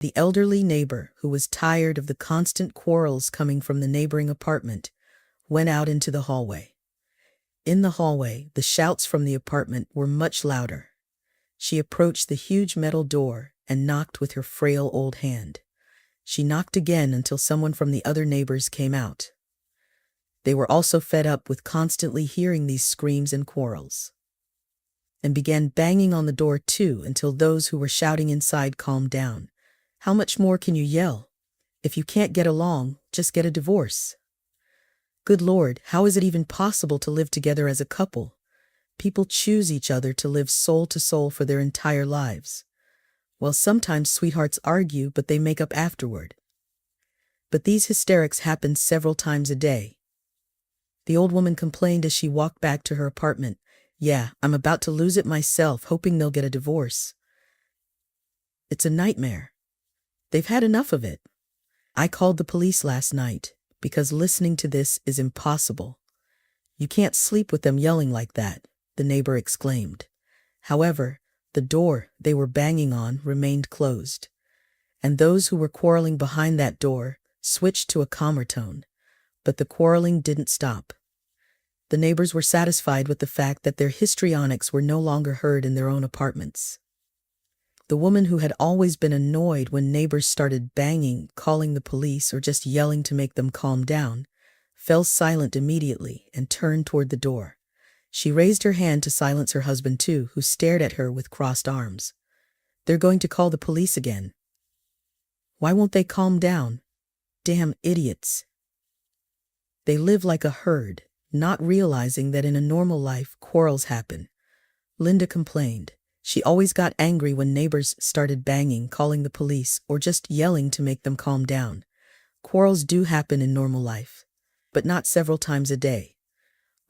The elderly neighbor, who was tired of the constant quarrels coming from the neighboring apartment, went out into the hallway. In the hallway, the shouts from the apartment were much louder. She approached the huge metal door and knocked with her frail old hand. She knocked again until someone from the other neighbors came out. They were also fed up with constantly hearing these screams and quarrels, and began banging on the door too until those who were shouting inside calmed down. "How much more can you yell? If you can't get along, just get a divorce. Good Lord, how is it even possible to live together as a couple? People choose each other to live soul to soul for their entire lives. Well, sometimes sweethearts argue, but they make up afterward." But these hysterics happened several times a day. The old woman complained as she walked back to her apartment. "Yeah, I'm about to lose it myself, hoping they'll get a divorce. It's a nightmare. They've had enough of it. I called the police last night because listening to this is impossible. You can't sleep with them yelling like that," the neighbor exclaimed. However, the door they were banging on remained closed, and those who were quarreling behind that door switched to a calmer tone. But the quarreling didn't stop. The neighbors were satisfied with the fact that their histrionics were no longer heard in their own apartments. The woman, who had always been annoyed when neighbors started banging, calling the police, or just yelling to make them calm down, fell silent immediately and turned toward the door. She raised her hand to silence her husband too, who stared at her with crossed arms. "They're going to call the police again. Why won't they calm down? Damn idiots." They live like a herd, not realizing that in a normal life, quarrels happen. Linda complained. She always got angry when neighbors started banging, calling the police, or just yelling to make them calm down. Quarrels do happen in normal life, but not several times a day.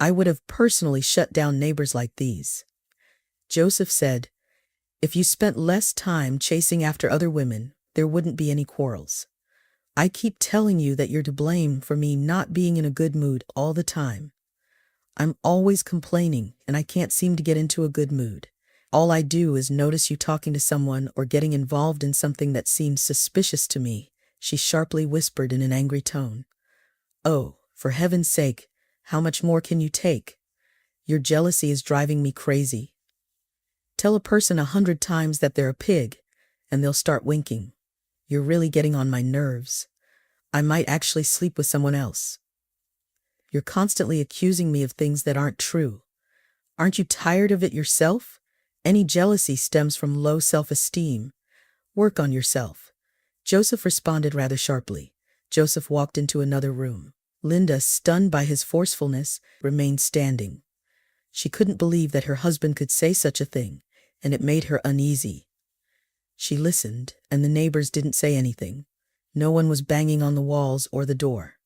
I would have personally shut down neighbors like these. Joseph said, "If you spent less time chasing after other women, there wouldn't be any quarrels. I keep telling you that you're to blame for me not being in a good mood all the time. I'm always complaining, and I can't seem to get into a good mood. All I do is notice you talking to someone or getting involved in something that seems suspicious to me," she sharply whispered in an angry tone. "Oh, for heaven's sake, how much more can you take? Your jealousy is driving me crazy. Tell a person 100 times that they're a pig, and they'll start winking. You're really getting on my nerves. I might actually sleep with someone else. You're constantly accusing me of things that aren't true. Aren't you tired of it yourself? Any jealousy stems from low self-esteem. Work on yourself." Joseph responded rather sharply. Joseph walked into another room. Linda, stunned by his forcefulness, remained standing. She couldn't believe that her husband could say such a thing, and it made her uneasy. She listened, and the neighbors didn't say anything. No one was banging on the walls or the door.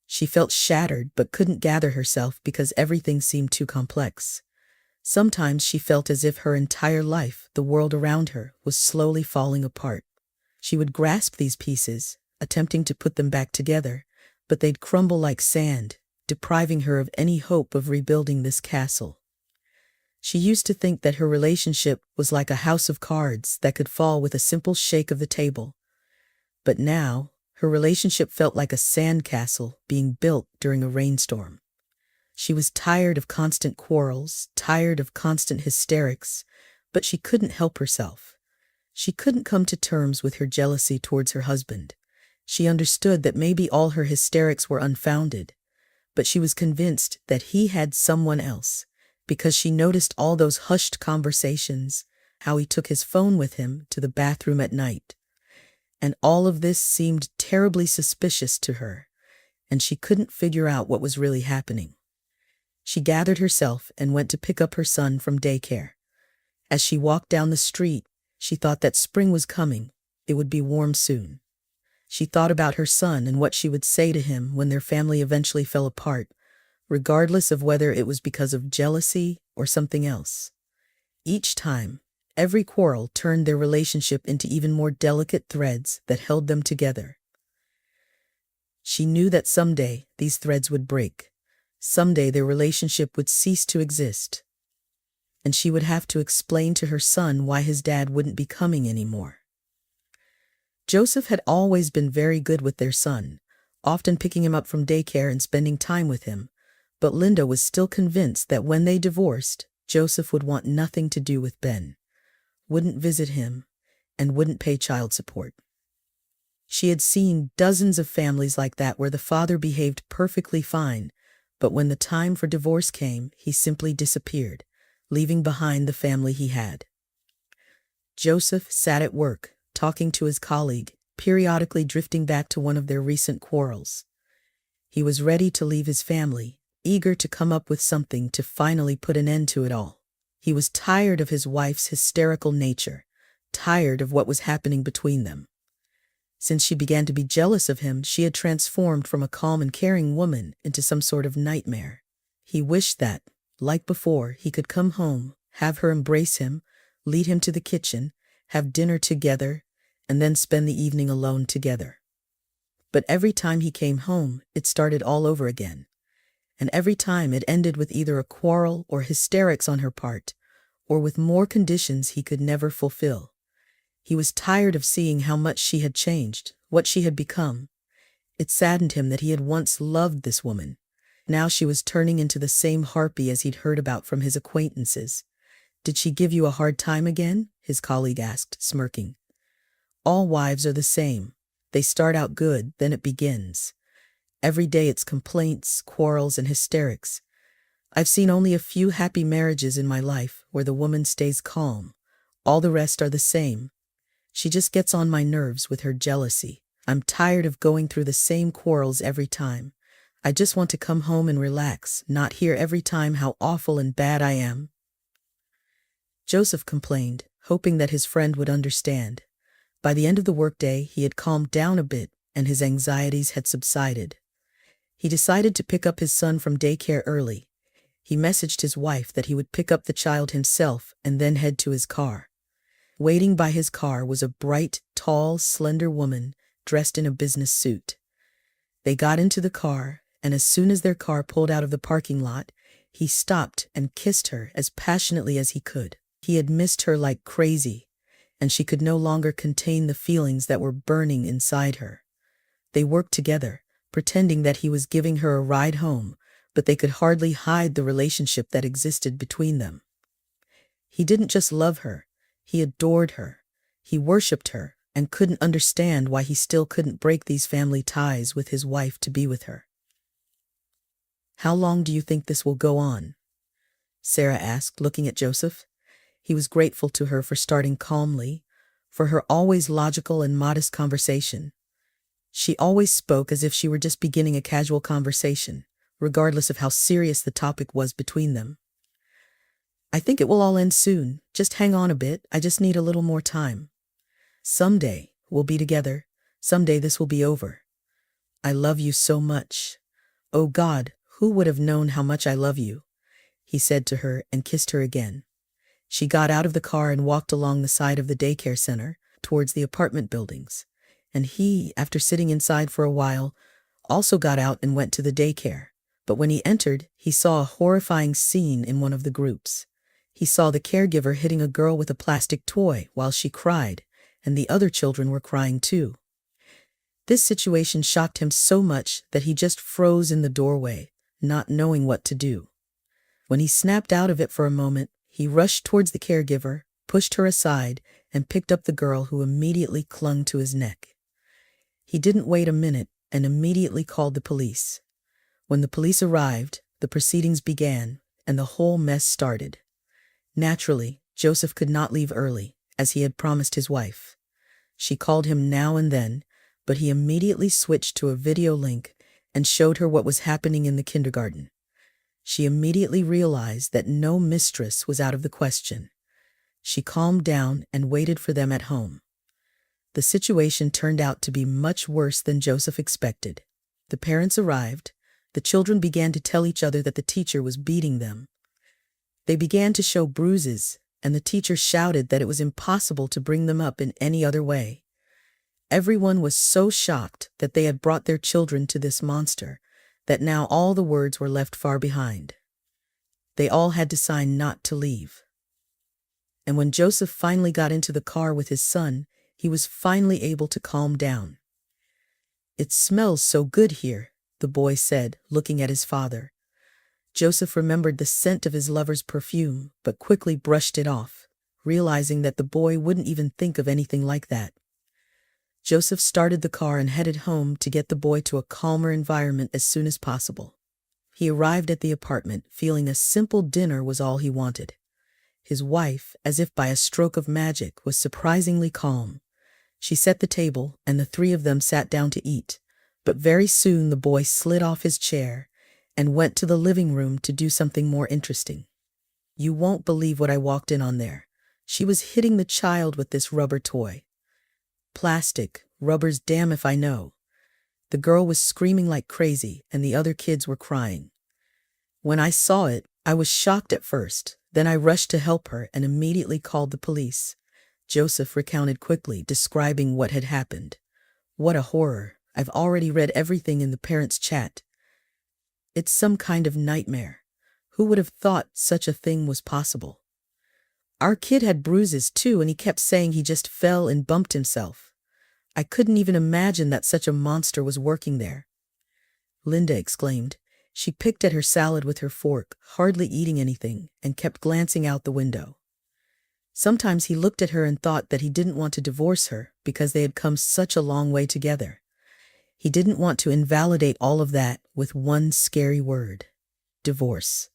She felt shattered but couldn't gather herself because everything seemed too complex. Sometimes she felt as if her entire life, the world around her, was slowly falling apart. She would grasp these pieces, attempting to put them back together, but they'd crumble like sand, depriving her of any hope of rebuilding this castle. She used to think that her relationship was like a house of cards that could fall with a simple shake of the table. But now, her relationship felt like a sandcastle being built during a rainstorm. She was tired of constant quarrels, tired of constant hysterics, but she couldn't help herself. She couldn't come to terms with her jealousy towards her husband. She understood that maybe all her hysterics were unfounded, but she was convinced that he had someone else, because she noticed all those hushed conversations, how he took his phone with him to the bathroom at night. And all of this seemed terribly suspicious to her, and she couldn't figure out what was really happening. She gathered herself and went to pick up her son from daycare. As she walked down the street, she thought that spring was coming. It would be warm soon. She thought about her son and what she would say to him when their family eventually fell apart, regardless of whether it was because of jealousy or something else. Each time, every quarrel turned their relationship into even more delicate threads that held them together. She knew that someday these threads would break. Someday their relationship would cease to exist, and she would have to explain to her son why his dad wouldn't be coming anymore. Joseph had always been very good with their son, often picking him up from daycare and spending time with him, but Linda was still convinced that when they divorced, Joseph would want nothing to do with Ben, wouldn't visit him, and wouldn't pay child support. She had seen dozens of families like that where the father behaved perfectly fine, but when the time for divorce came, he simply disappeared, leaving behind the family he had. Joseph sat at work, talking to his colleague, periodically drifting back to one of their recent quarrels. He was ready to leave his family, eager to come up with something to finally put an end to it all. He was tired of his wife's hysterical nature, tired of what was happening between them. Since she began to be jealous of him, she had transformed from a calm and caring woman into some sort of nightmare. He wished that, like before, he could come home, have her embrace him, lead him to the kitchen, have dinner together, and then spend the evening alone together. But every time he came home, it started all over again. And every time it ended with either a quarrel or hysterics on her part, or with more conditions he could never fulfill. He was tired of seeing how much she had changed, what she had become. It saddened him that he had once loved this woman. Now she was turning into the same harpy as he'd heard about from his acquaintances. "Did she give you a hard time again?" his colleague asked, smirking. "All wives are the same. They start out good, then it begins. Every day it's complaints, quarrels, and hysterics. I've seen only a few happy marriages in my life where the woman stays calm. All the rest are the same. She just gets on my nerves with her jealousy. I'm tired of going through the same quarrels every time. I just want to come home and relax, not hear every time how awful and bad I am." Joseph complained, hoping that his friend would understand. By the end of the workday, he had calmed down a bit, and his anxieties had subsided. He decided to pick up his son from daycare early. He messaged his wife that he would pick up the child himself and then head to his car. Waiting by his car was a bright, tall, slender woman dressed in a business suit. They got into the car, and as soon as their car pulled out of the parking lot, he stopped and kissed her as passionately as he could. He had missed her like crazy, and she could no longer contain the feelings that were burning inside her. They worked together, pretending that he was giving her a ride home, but they could hardly hide the relationship that existed between them. He didn't just love her, he adored her. He worshipped her and couldn't understand why he still couldn't break these family ties with his wife to be with her. "How long do you think this will go on?" Sarah asked, looking at Joseph. He was grateful to her for starting calmly, for her always logical and modest conversation. She always spoke as if she were just beginning a casual conversation, regardless of how serious the topic was between them. "I think it will all end soon. Just hang on a bit. I just need a little more time. Someday we'll be together. Someday this will be over. I love you so much. Oh God, who would have known how much I love you?" he said to her and kissed her again. She got out of the car and walked along the side of the daycare center towards the apartment buildings. And he, after sitting inside for a while, also got out and went to the daycare. But when he entered, he saw a horrifying scene in one of the groups. He saw the caregiver hitting a girl with a plastic toy while she cried, and the other children were crying too. This situation shocked him so much that he just froze in the doorway, not knowing what to do. When he snapped out of it for a moment, he rushed towards the caregiver, pushed her aside, and picked up the girl, who immediately clung to his neck. He didn't wait a minute and immediately called the police. When the police arrived, the proceedings began, and the whole mess started. Naturally, Joseph could not leave early, as he had promised his wife. She called him now and then, but he immediately switched to a video link and showed her what was happening in the kindergarten. She immediately realized that no mistress was out of the question. She calmed down and waited for them at home. The situation turned out to be much worse than Joseph expected. The parents arrived. The children began to tell each other that the teacher was beating them. They began to show bruises, and the teacher shouted that it was impossible to bring them up in any other way. Everyone was so shocked that they had brought their children to this monster that now all the words were left far behind. They all had to sign not to leave. And when Joseph finally got into the car with his son, He was finally able to calm down. "It smells so good here," the boy said, looking at his father. Joseph remembered the scent of his lover's perfume, but quickly brushed it off, realizing that the boy wouldn't even think of anything like that. Joseph started the car and headed home to get the boy to a calmer environment as soon as possible. He arrived at the apartment feeling a simple dinner was all he wanted. His wife, as if by a stroke of magic, was surprisingly calm. She set the table, and the three of them sat down to eat, but very soon the boy slid off his chair and went to the living room to do something more interesting. "You won't believe what I walked in on there. She was hitting the child with this rubber toy." "Plastic, rubber's damn if I know." The girl was screaming like crazy, and the other kids were crying. "When I saw it, I was shocked at first. Then I rushed to help her and immediately called the police." Joseph recounted quickly, describing what had happened. "What a horror. I've already read everything in the parents' chat. It's some kind of nightmare. Who would have thought such a thing was possible? Our kid had bruises too, and he kept saying he just fell and bumped himself. I couldn't even imagine that such a monster was working there." Linda exclaimed. She picked at her salad with her fork, hardly eating anything, and kept glancing out the window. Sometimes he looked at her and thought that he didn't want to divorce her because they had come such a long way together. He didn't want to invalidate all of that with one scary word: divorce.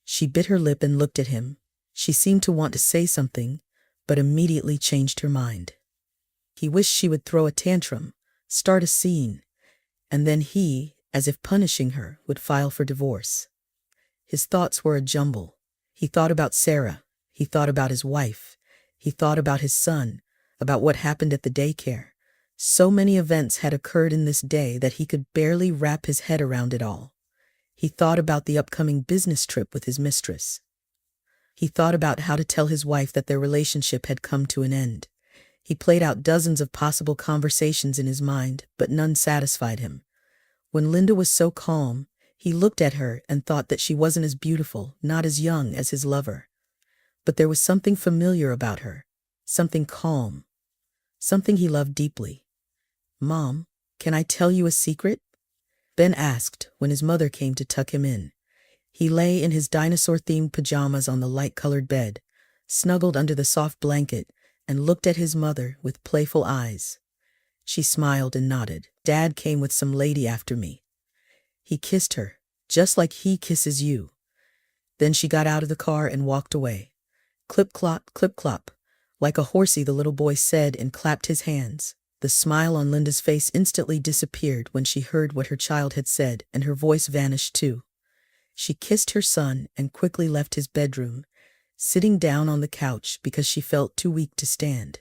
She bit her lip and looked at him. She seemed to want to say something, but immediately changed her mind. He wished she would throw a tantrum, start a scene, and then he, as if punishing her, would file for divorce. His thoughts were a jumble. He thought about Sarah. He thought about his wife. He thought about his son, about what happened at the daycare. So many events had occurred in this day that he could barely wrap his head around it all. He thought about the upcoming business trip with his mistress. He thought about how to tell his wife that their relationship had come to an end. He played out dozens of possible conversations in his mind, but none satisfied him. When Linda was so calm, he looked at her and thought that she wasn't as beautiful, not as young as his lover. But there was something familiar about her, something calm, something he loved deeply. "Mom, can I tell you a secret?" Ben asked when his mother came to tuck him in. He lay in his dinosaur-themed pajamas on the light-colored bed, snuggled under the soft blanket, and looked at his mother with playful eyes. She smiled and nodded. "Dad came with some lady after me. He kissed her, just like he kisses you." Then she got out of the car and walked away. Clip-clop, clip-clop. Like a horsey, the little boy said and clapped his hands. The smile on Linda's face instantly disappeared when she heard what her child had said, and her voice vanished too. She kissed her son and quickly left his bedroom, sitting down on the couch because she felt too weak to stand.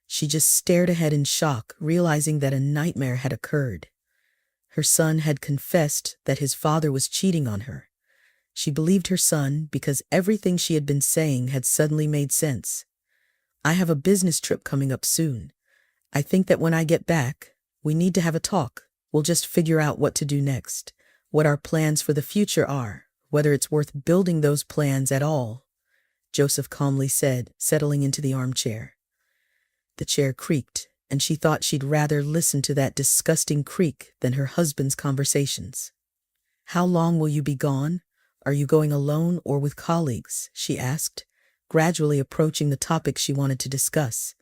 She just stared ahead in shock, realizing that a nightmare had occurred. Her son had confessed that his father was cheating on her. She believed her son because everything she had been saying had suddenly made sense. "I have a business trip coming up soon. I think that when I get back, we need to have a talk. We'll just figure out what to do next, what our plans for the future are, whether it's worth building those plans at all," Joseph calmly said, settling into the armchair. The chair creaked, and she thought she'd rather listen to that disgusting creak than her husband's conversations. "How long will you be gone? Are you going alone or with colleagues?" she asked, gradually approaching the topic she wanted to discuss.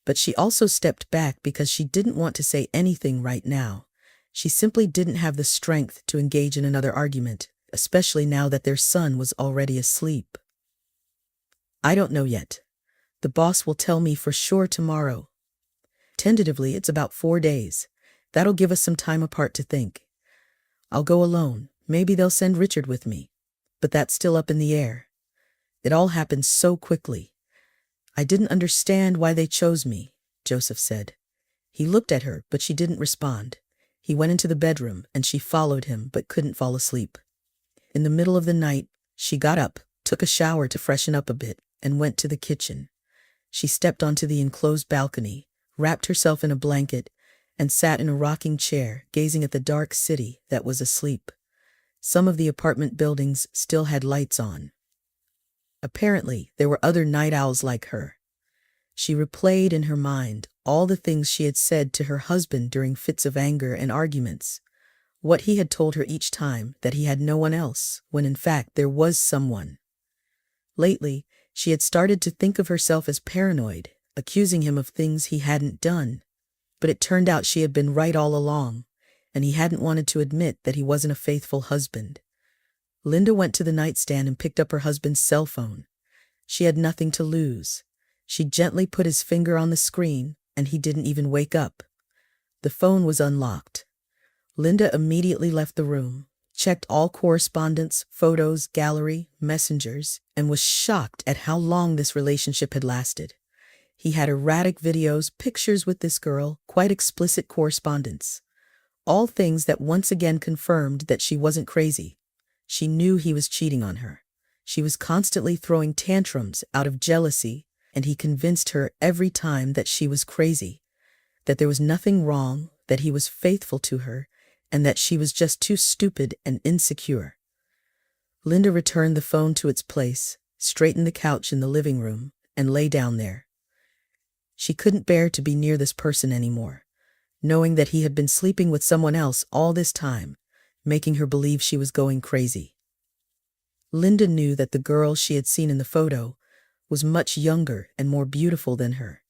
But she also stepped back because she didn't want to say anything right now. She simply didn't have the strength to engage in another argument, especially now that their son was already asleep. "I don't know yet. The boss will tell me for sure tomorrow. Tentatively, it's about 4 days. That'll give us some time apart to think. I'll go alone. Maybe they'll send Richard with me. But that's still up in the air. It all happened so quickly. I didn't understand why they chose me," Joseph said. He looked at her, but she didn't respond. He went into the bedroom, and she followed him but couldn't fall asleep. In the middle of the night, she got up, took a shower to freshen up a bit, and went to the kitchen. She stepped onto the enclosed balcony, wrapped herself in a blanket, and sat in a rocking chair, gazing at the dark city that was asleep. Some of the apartment buildings still had lights on. Apparently, there were other night owls like her. She replayed in her mind all the things she had said to her husband during fits of anger and arguments, what he had told her each time, that he had no one else, when in fact there was someone. Lately, she had started to think of herself as paranoid, accusing him of things he hadn't done. But it turned out she had been right all along, and he hadn't wanted to admit that he wasn't a faithful husband. Linda went to the nightstand and picked up her husband's cell phone. She had nothing to lose. She gently put his finger on the screen, and he didn't even wake up. The phone was unlocked. Linda immediately left the room, checked all correspondence, photos, gallery, messengers, and was shocked at how long this relationship had lasted. He had erratic videos, pictures with this girl, quite explicit correspondence. All things that once again confirmed that she wasn't crazy. She knew he was cheating on her. She was constantly throwing tantrums out of jealousy, and he convinced her every time that she was crazy, that there was nothing wrong, that he was faithful to her, and that she was just too stupid and insecure. Linda returned the phone to its place, straightened the couch in the living room, and lay down there. She couldn't bear to be near this person anymore, knowing that he had been sleeping with someone else all this time, making her believe she was going crazy. Linda knew that the girl she had seen in the photo was much younger and more beautiful than her,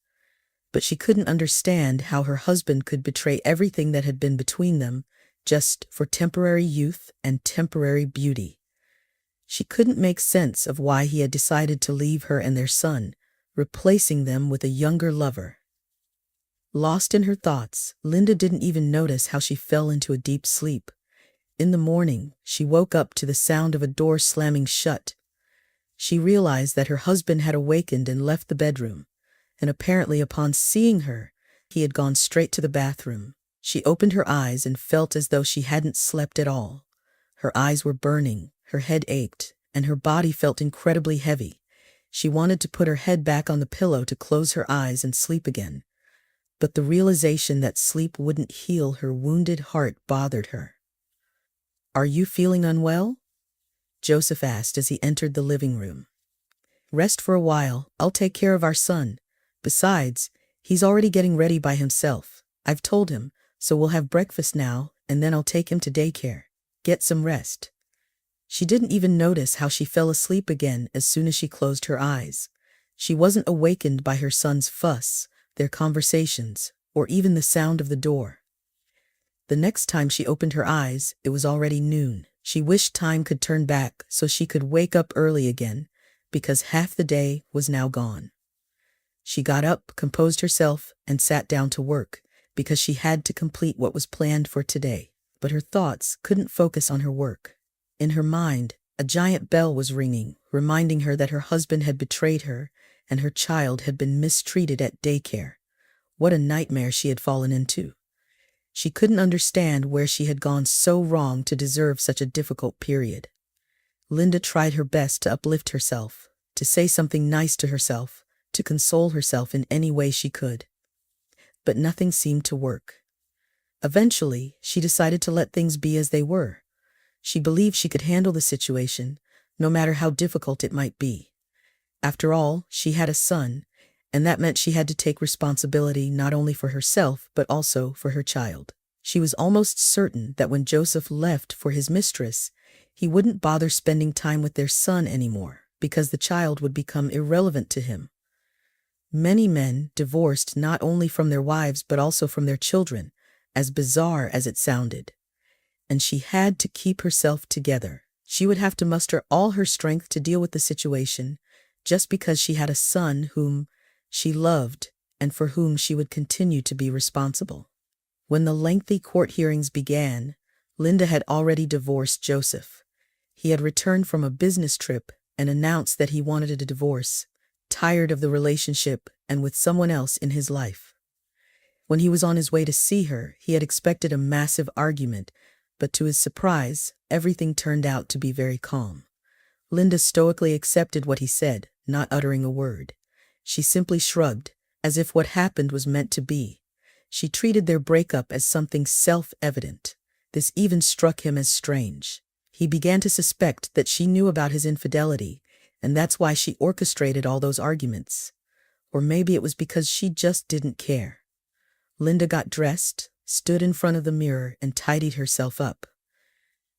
but she couldn't understand how her husband could betray everything that had been between them just for temporary youth and temporary beauty. She couldn't make sense of why he had decided to leave her and their son, replacing them with a younger lover. Lost in her thoughts, Linda didn't even notice how she fell into a deep sleep. In the morning, she woke up to the sound of a door slamming shut. She realized that her husband had awakened and left the bedroom, and apparently upon seeing her, he had gone straight to the bathroom. She opened her eyes and felt as though she hadn't slept at all. Her eyes were burning, her head ached, and her body felt incredibly heavy. She wanted to put her head back on the pillow to close her eyes and sleep again. But the realization that sleep wouldn't heal her wounded heart bothered her. "Are you feeling unwell?" Joseph asked as he entered the living room. "Rest for a while, I'll take care of our son. Besides, he's already getting ready by himself. I've told him, so we'll have breakfast now, and then I'll take him to daycare. Get some rest." She didn't even notice how she fell asleep again as soon as she closed her eyes. She wasn't awakened by her son's fuss, their conversations, or even the sound of the door. The next time she opened her eyes, it was already noon. She wished time could turn back so she could wake up early again, because half the day was now gone. She got up, composed herself, and sat down to work, because she had to complete what was planned for today. But her thoughts couldn't focus on her work. In her mind, a giant bell was ringing, reminding her that her husband had betrayed her and her child had been mistreated at daycare. What a nightmare she had fallen into. She couldn't understand where she had gone so wrong to deserve such a difficult period. Linda tried her best to uplift herself, to say something nice to herself, to console herself in any way she could. But nothing seemed to work. Eventually, she decided to let things be as they were. She believed she could handle the situation, no matter how difficult it might be. After all, she had a son, and that meant she had to take responsibility not only for herself but also for her child. She was almost certain that when Joseph left for his mistress, he wouldn't bother spending time with their son anymore, because the child would become irrelevant to him. Many men divorced not only from their wives but also from their children, as bizarre as it sounded. And she had to keep herself together. She would have to muster all her strength to deal with the situation, just because she had a son whom she loved and for whom she would continue to be responsible. When the lengthy court hearings began, Linda had already divorced Joseph. He had returned from a business trip and announced that he wanted a divorce, tired of the relationship and with someone else in his life. When he was on his way to see her, he had expected a massive argument, but to his surprise, everything turned out to be very calm. Linda stoically accepted what he said, not uttering a word. She simply shrugged, as if what happened was meant to be. She treated their breakup as something self-evident. This even struck him as strange. He began to suspect that she knew about his infidelity, and that's why she orchestrated all those arguments. Or maybe it was because she just didn't care. Linda got dressed, stood in front of the mirror, and tidied herself up.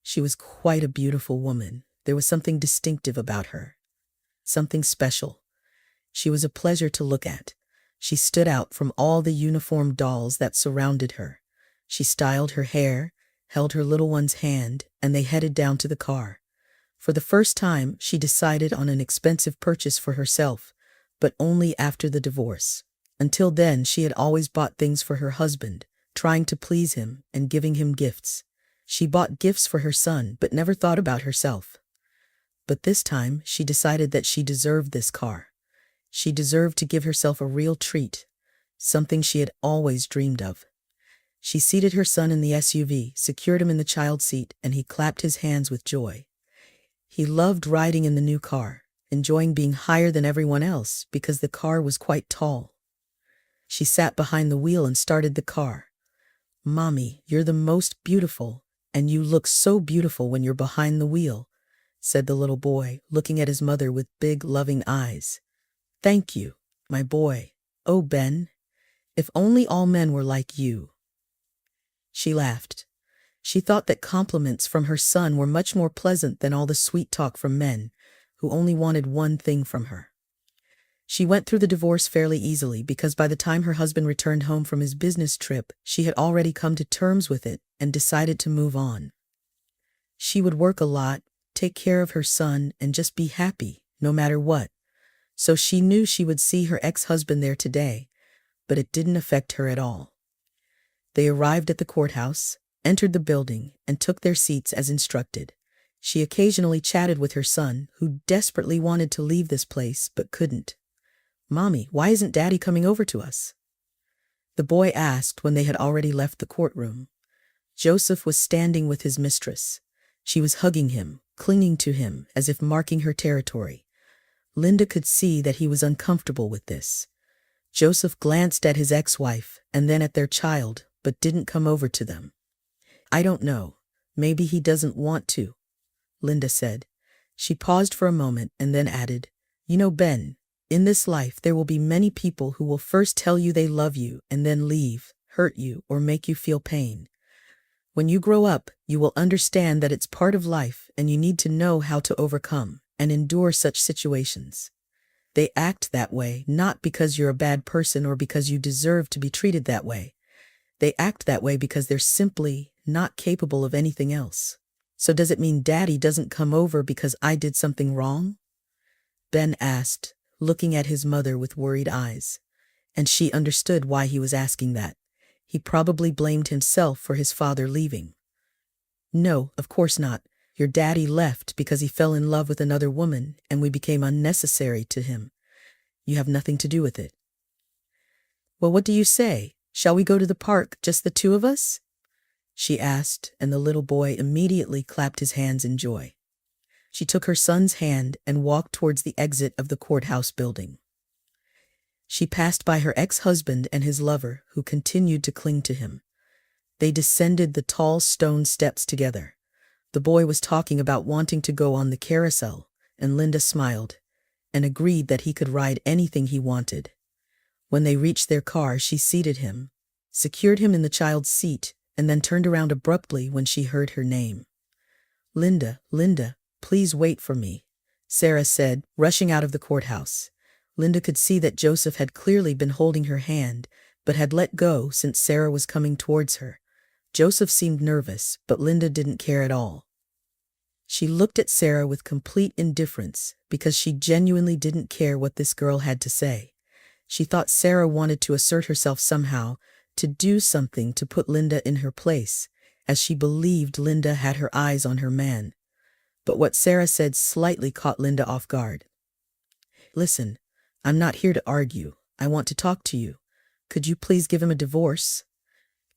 She was quite a beautiful woman. There was something distinctive about her. Something special. She was a pleasure to look at. She stood out from all the uniformed dolls that surrounded her. She styled her hair, held her little one's hand, and they headed down to the car. For the first time, she decided on an expensive purchase for herself, but only after the divorce. Until then, she had always bought things for her husband, trying to please him and giving him gifts. She bought gifts for her son, but never thought about herself. But this time, she decided that she deserved this car. She deserved to give herself a real treat, something she had always dreamed of. She seated her son in the SUV, secured him in the child seat, and he clapped his hands with joy. He loved riding in the new car, enjoying being higher than everyone else because the car was quite tall. She sat behind the wheel and started the car. "Mommy, you're the most beautiful, and you look so beautiful when you're behind the wheel," said the little boy, looking at his mother with big, loving eyes. "Thank you, my boy. Oh, Ben, if only all men were like you." She laughed. She thought that compliments from her son were much more pleasant than all the sweet talk from men, who only wanted one thing from her. She went through the divorce fairly easily because by the time her husband returned home from his business trip, she had already come to terms with it and decided to move on. She would work a lot, take care of her son, and just be happy, no matter what. So she knew she would see her ex-husband there today, but it didn't affect her at all. They arrived at the courthouse, entered the building, and took their seats as instructed. She occasionally chatted with her son, who desperately wanted to leave this place but couldn't. "Mommy, why isn't Daddy coming over to us?" the boy asked when they had already left the courtroom. Joseph was standing with his mistress. She was hugging him, clinging to him, as if marking her territory. Linda could see that he was uncomfortable with this. Joseph glanced at his ex-wife and then at their child, but didn't come over to them. "I don't know. Maybe he doesn't want to," Linda said. She paused for a moment and then added, "You know, Ben, in this life there will be many people who will first tell you they love you and then leave, hurt you, or make you feel pain. When you grow up, you will understand that it's part of life and you need to know how to overcome and endure such situations. They act that way not because you're a bad person or because you deserve to be treated that way. They act that way because they're simply not capable of anything else. So does it mean Daddy doesn't come over because I did something wrong?" Ben asked, looking at his mother with worried eyes. And she understood why he was asking that. He probably blamed himself for his father leaving. "No, of course not. Your daddy left because he fell in love with another woman and we became unnecessary to him. You have nothing to do with it." "Well, what do you say? Shall we go to the park, just the two of us?" she asked, and the little boy immediately clapped his hands in joy. She took her son's hand and walked towards the exit of the courthouse building. She passed by her ex-husband and his lover, who continued to cling to him. They descended the tall stone steps together. The boy was talking about wanting to go on the carousel, and Linda smiled and agreed that he could ride anything he wanted. When they reached their car, she seated him, secured him in the child's seat, and then turned around abruptly when she heard her name. "Linda, Linda, please wait for me," Sarah said, rushing out of the courthouse. Linda could see that Joseph had clearly been holding her hand, but had let go since Sarah was coming towards her. Joseph seemed nervous, but Linda didn't care at all. She looked at Sarah with complete indifference because she genuinely didn't care what this girl had to say. She thought Sarah wanted to assert herself somehow, to do something to put Linda in her place, as she believed Linda had her eyes on her man. But what Sarah said slightly caught Linda off guard. "Listen, I'm not here to argue. I want to talk to you. Could you please give him a divorce?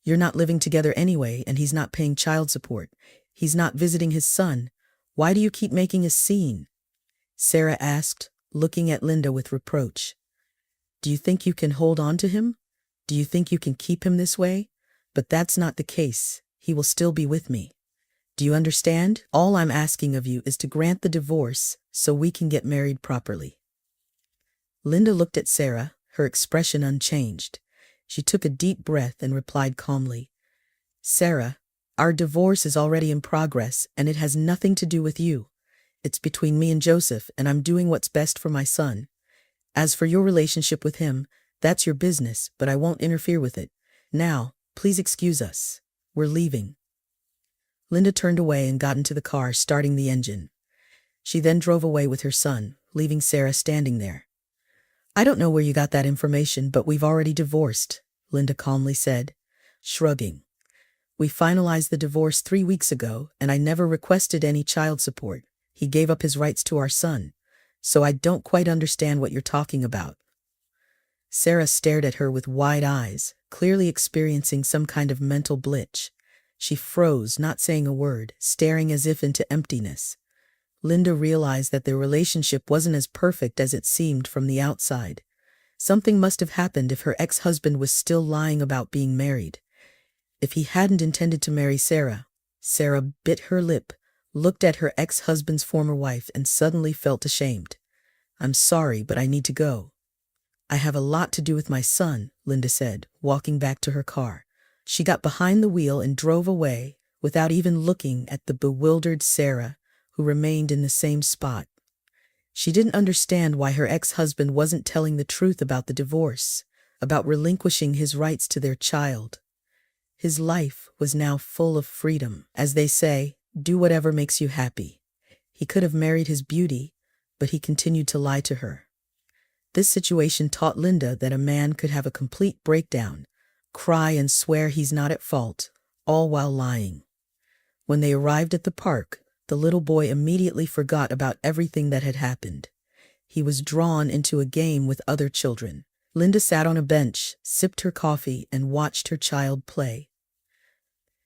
You're not living together anyway, and he's not paying child support. He's not visiting his son. Why do you keep making a scene?" Sarah asked, looking at Linda with reproach. "Do you think you can hold on to him? Do you think you can keep him this way? But that's not the case. He will still be with me. Do you understand? All I'm asking of you is to grant the divorce so we can get married properly." Linda looked at Sarah, her expression unchanged. She took a deep breath and replied calmly, "Sarah, our divorce is already in progress and it has nothing to do with you. It's between me and Joseph, and I'm doing what's best for my son. As for your relationship with him, that's your business, but I won't interfere with it. Now, please excuse us. We're leaving." Linda turned away and got into the car, starting the engine. She then drove away with her son, leaving Sarah standing there. "I don't know where you got that information, but we've already divorced," Linda calmly said, shrugging. "We finalized the divorce 3 weeks ago, and I never requested any child support. He gave up his rights to our son, so I don't quite understand what you're talking about." Sarah stared at her with wide eyes, clearly experiencing some kind of mental glitch. She froze, not saying a word, staring as if into emptiness. Linda realized that their relationship wasn't as perfect as it seemed from the outside. Something must have happened if her ex-husband was still lying about being married. If he hadn't intended to marry Sarah. Sarah bit her lip, looked at her ex-husband's former wife, and suddenly felt ashamed. "I'm sorry, but I need to go." "I have a lot to do with my son," Linda said, walking back to her car. She got behind the wheel and drove away, without even looking at the bewildered Sarah, who remained in the same spot. She didn't understand why her ex-husband wasn't telling the truth about the divorce, about relinquishing his rights to their child. His life was now full of freedom. As they say, do whatever makes you happy. He could have married his beauty, but he continued to lie to her. This situation taught Linda that a man could have a complete breakdown, cry and swear he's not at fault, all while lying. When they arrived at the park, the little boy immediately forgot about everything that had happened. He was drawn into a game with other children. Linda sat on a bench, sipped her coffee, and watched her child play.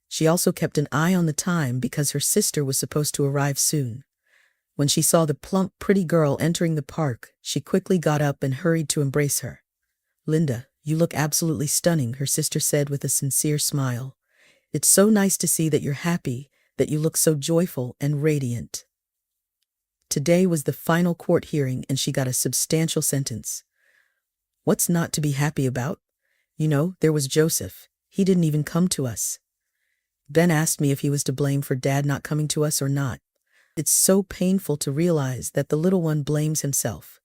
She also kept an eye on the time because her sister was supposed to arrive soon. When she saw the plump, pretty girl entering the park, she quickly got up and hurried to embrace her. "Linda, you look absolutely stunning," her sister said with a sincere smile. "It's so nice to see that you're happy, that you look so joyful and radiant." Today was the final court hearing and she got a substantial sentence. "What's not to be happy about? You know, there was Joseph. He didn't even come to us. Ben asked me if he was to blame for Dad not coming to us or not. It's so painful to realize that the little one blames himself.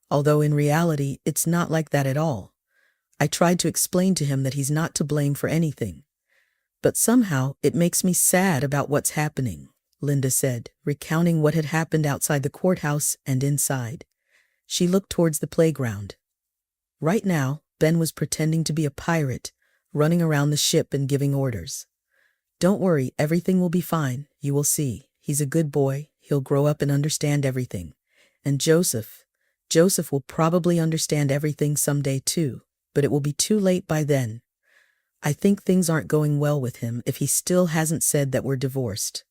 Although in reality, it's not like that at all. I tried to explain to him that he's not to blame for anything. But somehow, it makes me sad about what's happening," Linda said, recounting what had happened outside the courthouse and inside. She looked towards the playground. Right now, Ben was pretending to be a pirate, running around the ship and giving orders. "Don't worry, everything will be fine, you will see. He's a good boy, he'll grow up and understand everything. And Joseph will probably understand everything someday too, but it will be too late by then. I think things aren't going well with him if he still hasn't said that we're divorced.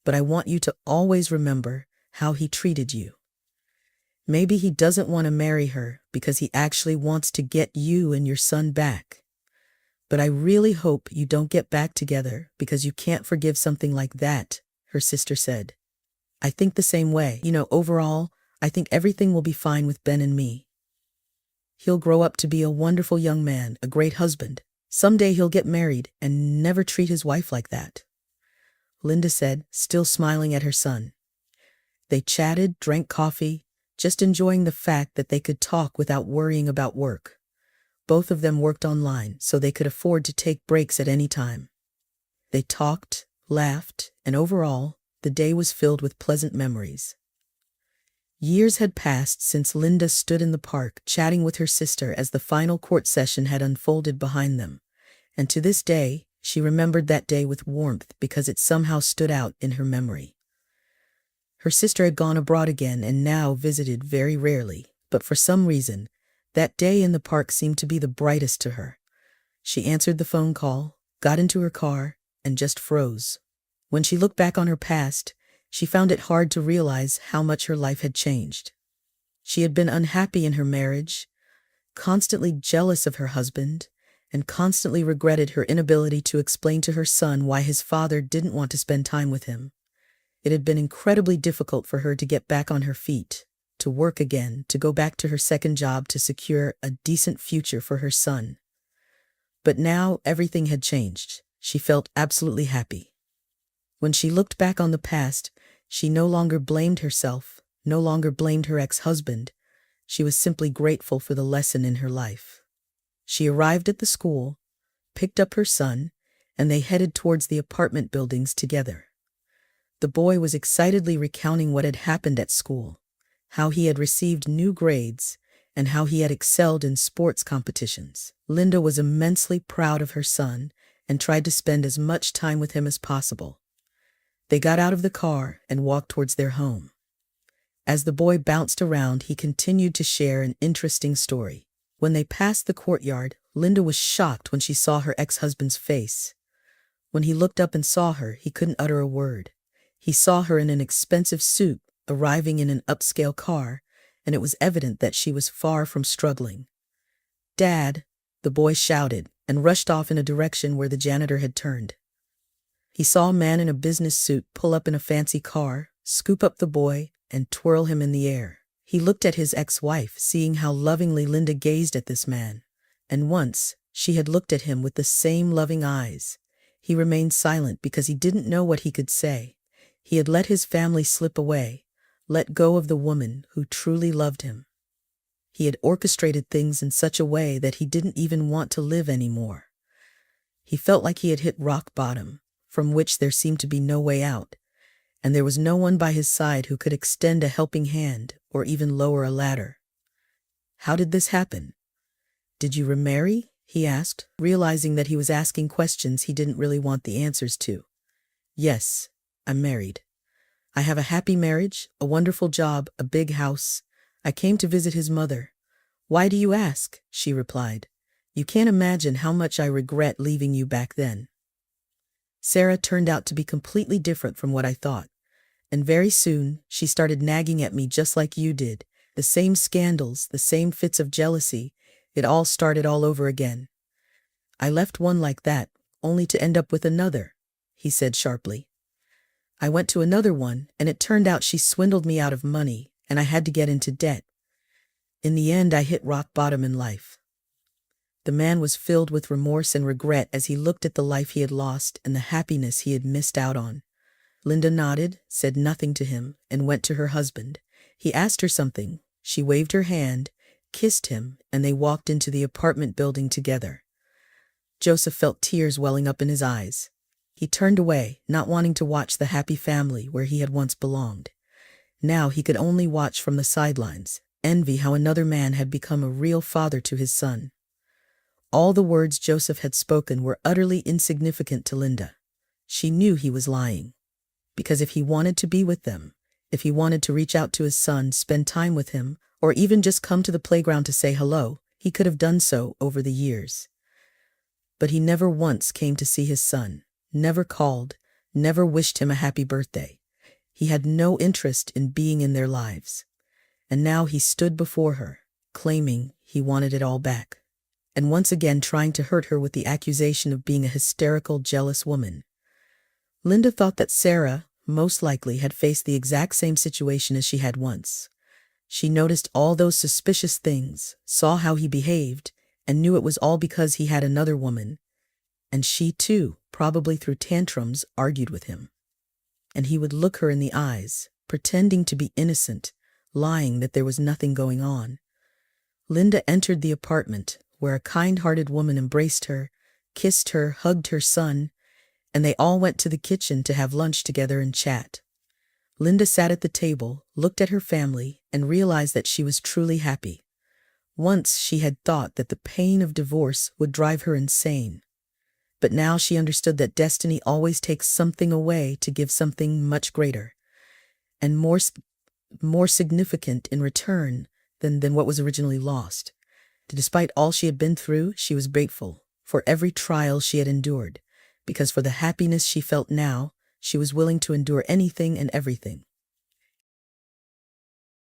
But I want you to always remember how he treated you. Maybe he doesn't want to marry her because he actually wants to get you and your son back. But I really hope you don't get back together because you can't forgive something like that," her sister said. "I think the same way. Overall, I think everything will be fine with Ben and me. He'll grow up to be a wonderful young man, a great husband. Someday he'll get married and never treat his wife like that," Linda said, still smiling at her son. They chatted, drank coffee, just enjoying the fact that they could talk without worrying about work. Both of them worked online, so they could afford to take breaks at any time. They talked, laughed, and overall, the day was filled with pleasant memories. Years had passed since Linda stood in the park chatting with her sister as the final court session had unfolded behind them, and to this day, she remembered that day with warmth because it somehow stood out in her memory. Her sister had gone abroad again and now visited very rarely, but for some reason, that day in the park seemed to be the brightest to her. She answered the phone call, got into her car, and just froze. When she looked back on her past, she found it hard to realize how much her life had changed. She had been unhappy in her marriage, constantly jealous of her husband, and constantly regretted her inability to explain to her son why his father didn't want to spend time with him. It had been incredibly difficult for her to get back on her feet, to work again, to go back to her second job to secure a decent future for her son. But now everything had changed. She felt absolutely happy. When she looked back on the past, she no longer blamed herself, no longer blamed her ex-husband. She was simply grateful for the lesson in her life. She arrived at the school, picked up her son, and they headed towards the apartment buildings together. The boy was excitedly recounting what had happened at school, how he had received new grades, and how he had excelled in sports competitions. Linda was immensely proud of her son and tried to spend as much time with him as possible. They got out of the car and walked towards their home. As the boy bounced around, he continued to share an interesting story. When they passed the courtyard, Linda was shocked when she saw her ex-husband's face. When he looked up and saw her, he couldn't utter a word. He saw her in an expensive suit, arriving in an upscale car, and it was evident that she was far from struggling. "Dad," the boy shouted, and rushed off in a direction where the janitor had turned. He saw a man in a business suit pull up in a fancy car, scoop up the boy, and twirl him in the air. He looked at his ex-wife, seeing how lovingly Linda gazed at this man, and once she had looked at him with the same loving eyes. He remained silent because he didn't know what he could say. He had let his family slip away, let go of the woman who truly loved him. He had orchestrated things in such a way that he didn't even want to live anymore. He felt like he had hit rock bottom, from which there seemed to be no way out, and there was no one by his side who could extend a helping hand or even lower a ladder. "How did this happen? Did you remarry?" he asked, realizing that he was asking questions he didn't really want the answers to. "Yes, I'm married. I have a happy marriage, a wonderful job, a big house. I came to visit his mother." "Why do you ask?" she replied. "You can't imagine how much I regret leaving you back then. Sarah turned out to be completely different from what I thought. And very soon, she started nagging at me just like you did. The same scandals, the same fits of jealousy. It all started all over again. I left one like that, only to end up with another," he said sharply. "I went to another one, and it turned out she swindled me out of money, and I had to get into debt. In the end, I hit rock bottom in life." The man was filled with remorse and regret as he looked at the life he had lost and the happiness he had missed out on. Linda nodded, said nothing to him, and went to her husband. He asked her something. She waved her hand, kissed him, and they walked into the apartment building together. Joseph felt tears welling up in his eyes. He turned away, not wanting to watch the happy family where he had once belonged. Now he could only watch from the sidelines, envy how another man had become a real father to his son. All the words Joseph had spoken were utterly insignificant to Linda. She knew he was lying. Because if he wanted to be with them, if he wanted to reach out to his son, spend time with him, or even just come to the playground to say hello, he could have done so over the years. But he never once came to see his son, never called, never wished him a happy birthday. He had no interest in being in their lives. And now he stood before her, claiming he wanted it all back, and once again trying to hurt her with the accusation of being a hysterical, jealous woman. Linda thought that Sarah, most likely, had faced the exact same situation as she had once. She noticed all those suspicious things, saw how he behaved, and knew it was all because he had another woman. And she, too, probably threw tantrums, argued with him. And he would look her in the eyes, pretending to be innocent, lying that there was nothing going on. Linda entered the apartment, where a kind-hearted woman embraced her, kissed her, hugged her son, and they all went to the kitchen to have lunch together and chat. Linda sat at the table, looked at her family, and realized that she was truly happy. Once she had thought that the pain of divorce would drive her insane. But now she understood that destiny always takes something away to give something much greater, and more significant in return than what was originally lost. Despite all she had been through, she was grateful for every trial she had endured, because for the happiness she felt now, she was willing to endure anything and everything.